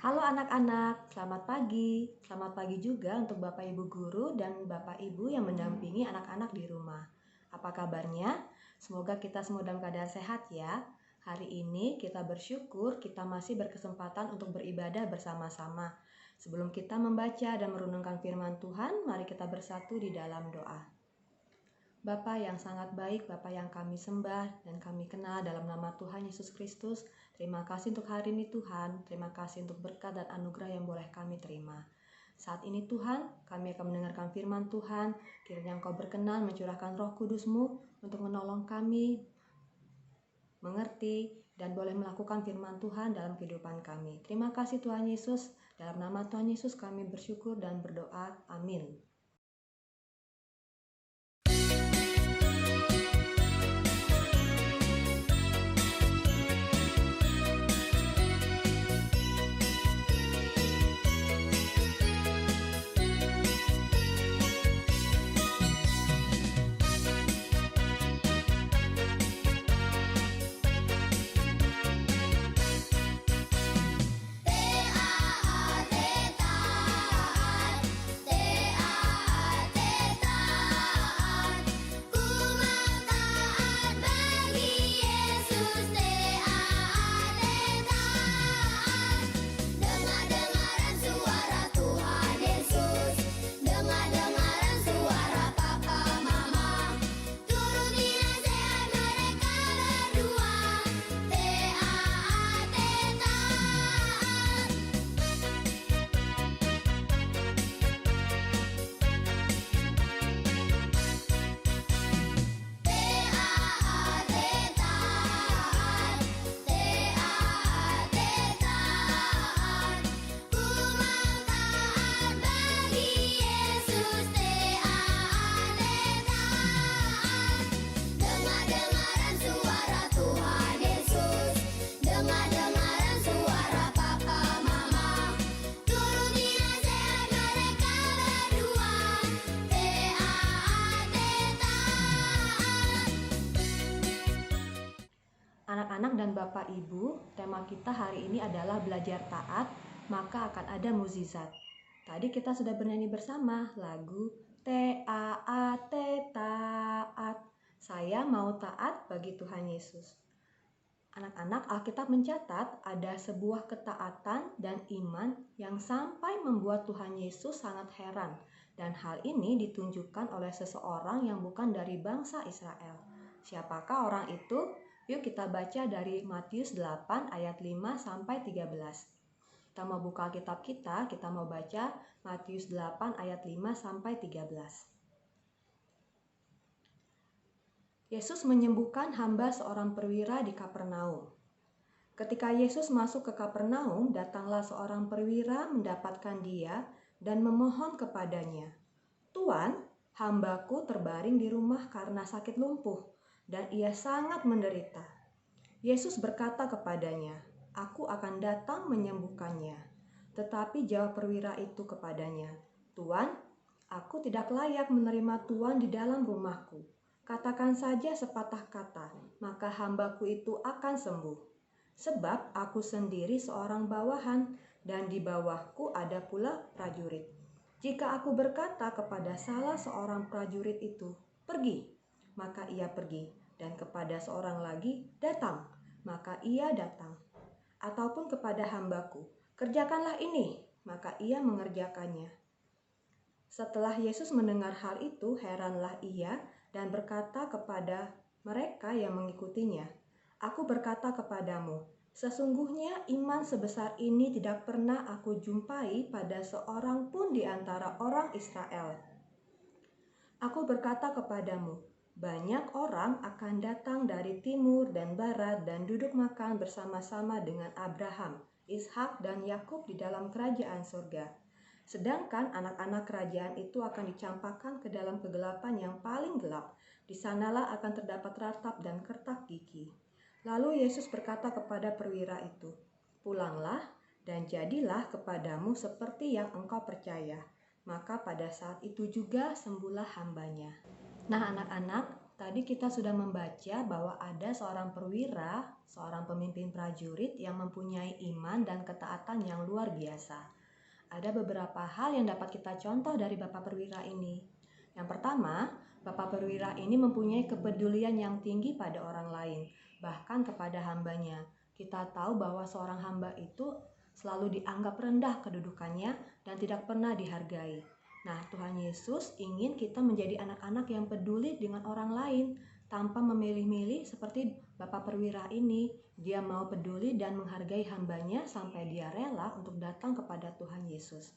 Halo anak-anak, selamat pagi. Selamat pagi juga untuk Bapak Ibu guru dan Bapak Ibu yang mendampingi anak-anak di rumah. Apa kabarnya? Semoga kita semua dalam keadaan sehat ya. Hari ini kita bersyukur kita masih berkesempatan untuk beribadah bersama-sama. Sebelum kita membaca dan merenungkan firman Tuhan, mari kita bersatu di dalam doa. Bapa yang sangat baik, Bapa yang kami sembah dan kami kenal dalam nama Tuhan Yesus Kristus. Terima kasih untuk hari ini Tuhan, terima kasih untuk berkat dan anugerah yang boleh kami terima. Saat ini Tuhan, kami akan mendengarkan firman Tuhan, kiranya Engkau berkenan mencurahkan Roh Kudus-Mu untuk menolong kami mengerti dan boleh melakukan firman Tuhan dalam kehidupan kami. Terima kasih Tuhan Yesus, dalam nama Tuhan Yesus kami bersyukur dan berdoa. Amin. Anak-anak dan Bapak Ibu, tema kita hari ini adalah belajar taat, maka akan ada mukjizat. Tadi kita sudah bernyanyi bersama lagu T-A-A-T, taat. Saya mau taat bagi Tuhan Yesus. Anak-anak, Alkitab mencatat ada sebuah ketaatan dan iman yang sampai membuat Tuhan Yesus sangat heran. Dan hal ini ditunjukkan oleh seseorang yang bukan dari bangsa Israel. Siapakah orang itu? Yuk kita baca dari Matius 8 ayat 5 sampai 13. Kita mau buka kitab kita mau baca Matius 8 ayat 5 sampai 13. Yesus menyembuhkan hamba seorang perwira di Kapernaum. Ketika Yesus masuk ke Kapernaum, datanglah seorang perwira mendapatkan dia dan memohon kepadanya, "Tuan, hambaku terbaring di rumah karena sakit lumpuh, dan ia sangat menderita." Yesus berkata kepadanya, "Aku akan datang menyembuhkannya." Tetapi jawab perwira itu kepadanya, "Tuan, aku tidak layak menerima Tuan di dalam rumahku. Katakan saja sepatah kata, maka hambaku itu akan sembuh. Sebab aku sendiri seorang bawahan, dan di bawahku ada pula prajurit. Jika aku berkata kepada salah seorang prajurit itu, 'Pergi,' maka ia pergi, dan kepada seorang lagi, 'Datang,' maka ia datang. Ataupun kepada hambaku, 'Kerjakanlah ini,' maka ia mengerjakannya." Setelah Yesus mendengar hal itu, heranlah ia dan berkata kepada mereka yang mengikutinya, "Aku berkata kepadamu, sesungguhnya iman sebesar ini tidak pernah aku jumpai pada seorang pun di antara orang Israel. Aku berkata kepadamu, banyak orang akan datang dari timur dan barat dan duduk makan bersama-sama dengan Abraham, Ishak dan Yakub di dalam kerajaan surga. Sedangkan anak-anak kerajaan itu akan dicampakkan ke dalam kegelapan yang paling gelap. Di sanalah akan terdapat ratap dan kertak gigi." Lalu Yesus berkata kepada perwira itu, "Pulanglah dan jadilah kepadamu seperti yang engkau percaya." Maka pada saat itu juga sembuhlah hambanya. Nah anak-anak, Tadi kita sudah membaca bahwa ada seorang perwira, seorang pemimpin prajurit yang mempunyai iman dan ketaatan yang luar biasa. Ada beberapa hal yang dapat kita contoh dari Bapak Perwira ini. Yang pertama, Bapak Perwira ini mempunyai kepedulian yang tinggi pada orang lain, bahkan kepada hambanya. Kita tahu bahwa seorang hamba itu selalu dianggap rendah kedudukannya dan tidak pernah dihargai. Nah, Tuhan Yesus ingin kita menjadi anak-anak yang peduli dengan orang lain tanpa memilih-milih seperti Bapak Perwira ini. Dia mau peduli dan menghargai hambanya sampai dia rela untuk datang kepada Tuhan Yesus.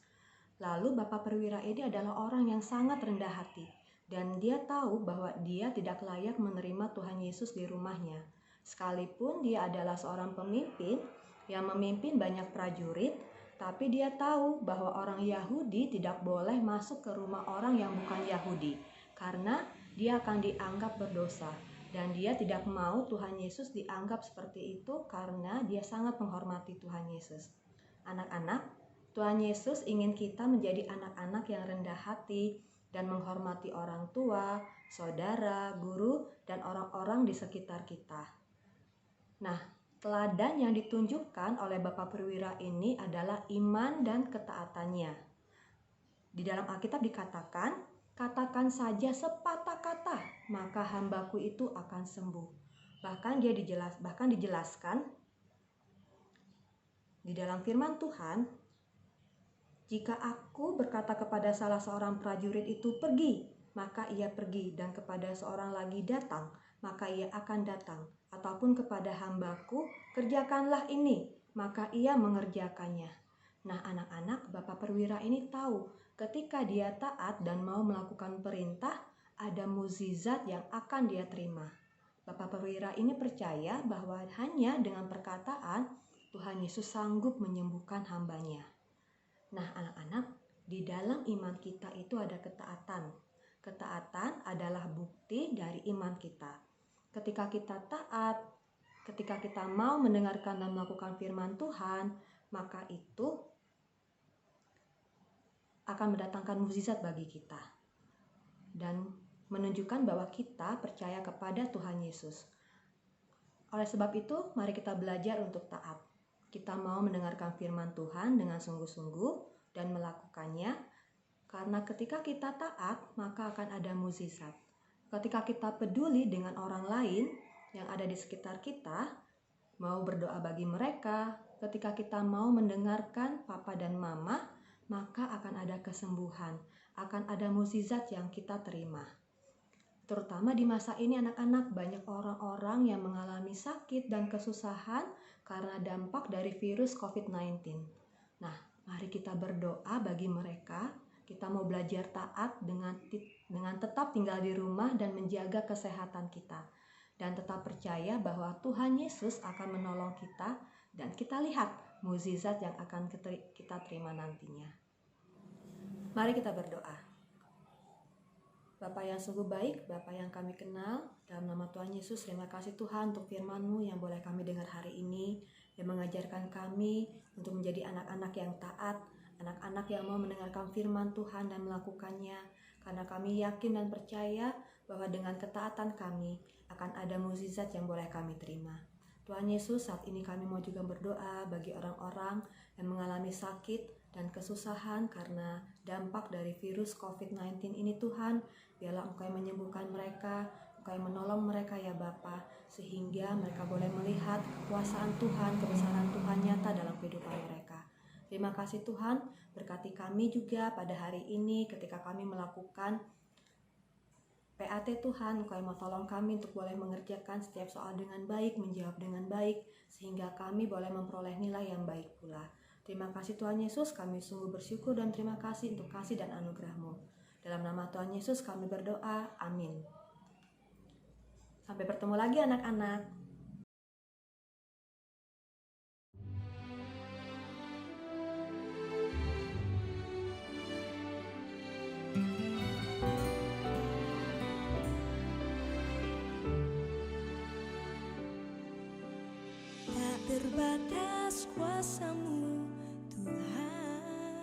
Lalu Bapak Perwira ini adalah orang yang sangat rendah hati dan dia tahu bahwa dia tidak layak menerima Tuhan Yesus di rumahnya. Sekalipun dia adalah seorang pemimpin yang memimpin banyak prajurit, tapi dia tahu bahwa orang Yahudi tidak boleh masuk ke rumah orang yang bukan Yahudi karena dia akan dianggap berdosa. Dan dia tidak mau Tuhan Yesus dianggap seperti itu karena dia sangat menghormati Tuhan Yesus. Anak-anak, Tuhan Yesus ingin kita menjadi anak-anak yang rendah hati dan menghormati orang tua, saudara, guru, dan orang-orang di sekitar kita. Nah, teladan yang ditunjukkan oleh Bapak Perwira ini adalah iman dan ketaatannya. Di dalam Alkitab dikatakan, katakan saja sepatah kata, maka hambaku itu akan sembuh. Bahkan dijelaskan di dalam firman Tuhan, jika aku berkata kepada salah seorang prajurit itu pergi, maka ia pergi, dan kepada seorang lagi datang, maka ia akan datang. Ataupun kepada hambaku, kerjakanlah ini, maka ia mengerjakannya. Nah, anak-anak, Bapak Perwira ini tahu ketika dia taat dan mau melakukan perintah, ada mukjizat yang akan dia terima. Bapak Perwira ini percaya bahwa hanya dengan perkataan Tuhan Yesus sanggup menyembuhkan hambanya. Nah, anak-anak, di dalam iman kita itu ada ketaatan. Ketaatan adalah bukti dari iman kita. Ketika kita taat, ketika kita mau mendengarkan dan melakukan firman Tuhan, maka itu akan mendatangkan mukjizat bagi kita dan menunjukkan bahwa kita percaya kepada Tuhan Yesus. Oleh sebab itu, mari kita belajar untuk taat. Kita mau mendengarkan firman Tuhan dengan sungguh-sungguh dan melakukannya, karena ketika kita taat, maka akan ada mukjizat. Ketika kita peduli dengan orang lain yang ada di sekitar kita, mau berdoa bagi mereka, ketika kita mau mendengarkan papa dan mama, maka akan ada kesembuhan, akan ada mukjizat yang kita terima. Terutama di masa ini anak-anak, banyak orang-orang yang mengalami sakit dan kesusahan karena dampak dari virus COVID-19. Nah, mari kita berdoa bagi mereka. Kita mau belajar taat dengan tetap tinggal di rumah dan menjaga kesehatan kita. Dan tetap percaya bahwa Tuhan Yesus akan menolong kita dan kita lihat mukjizat yang akan kita terima nantinya. Mari kita berdoa. Bapa yang sungguh baik, Bapa yang kami kenal, dalam nama Tuhan Yesus, terima kasih Tuhan untuk firman-Mu yang boleh kami dengar hari ini, yang mengajarkan kami untuk menjadi anak-anak yang taat, anak-anak yang mau mendengarkan firman Tuhan dan melakukannya, karena kami yakin dan percaya bahwa dengan ketaatan kami akan ada mukjizat yang boleh kami terima. Tuhan Yesus, saat ini kami mau juga berdoa bagi orang-orang yang mengalami sakit dan kesusahan karena dampak dari virus COVID-19 ini Tuhan. Biarlah Engkau yang menyembuhkan mereka, Engkau yang menolong mereka ya Bapa, sehingga mereka boleh melihat kekuasaan Tuhan, kebesaran Tuhan nyata dalam kehidupan mereka. Terima kasih Tuhan, berkati kami juga pada hari ini ketika kami melakukan PAT Tuhan, Engkau yang mau tolong kami untuk boleh mengerjakan setiap soal dengan baik, menjawab dengan baik, sehingga kami boleh memperoleh nilai yang baik pula. Terima kasih Tuhan Yesus, kami sungguh bersyukur dan terima kasih untuk kasih dan anugerah-Mu. Dalam nama Tuhan Yesus kami berdoa, amin. Sampai bertemu lagi anak-anak. Tak terbatas kuasa-Mu Tuhan,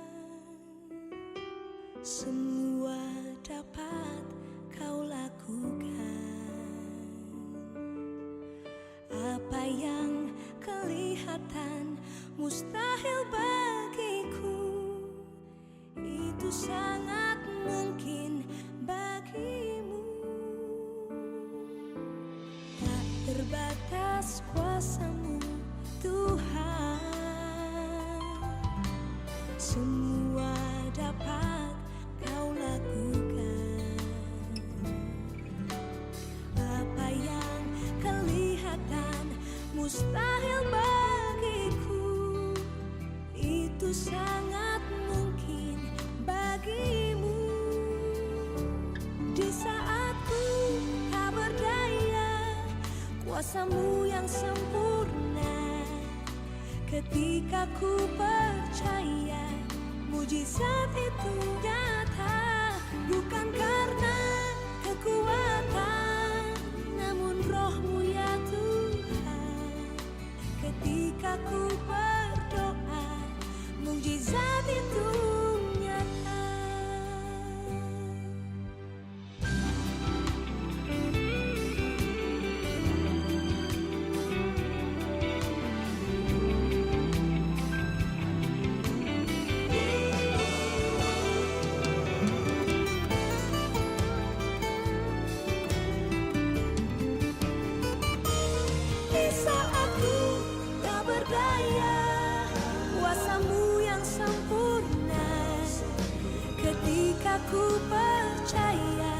semua dapat Kau lakukan. kelihatan mustahil bagiku, itu sangat mungkin bagimu. Tak terbatas kuasa-Mu Tuhan, semua dapat Kau lakukan. Apa yang kelihatan mustahil bagiku, itu sangat mungkin bagimu. Di saat ku tak berdaya, kuasa-Mu yang sempurna. Ketika ku percaya, mujizat itu nyata. Bukan karena kekuatan, namun Roh-Mu ya Tuhan. Ketika ku berdoa, mujizat itu nyata. Di saat ku tak berdaya, kuasa-Mu yang sempurna. Ketika ku percaya,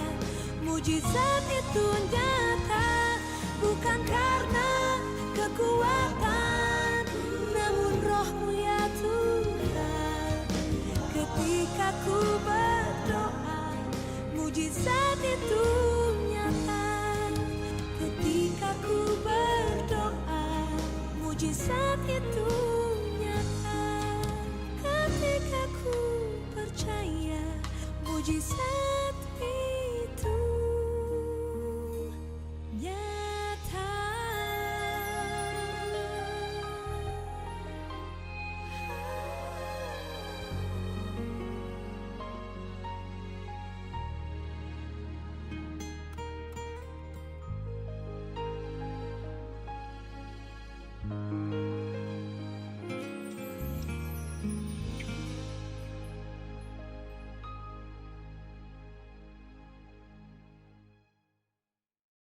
mujizat itu nyata. Bukan karena kekuatan, namun Roh-Mu ya Tuhan. Ketika ku berdoa, mujizat itu nyata. Ketika ku berdoa, mujizat itu nyata. Ketika ku percaya, mujizat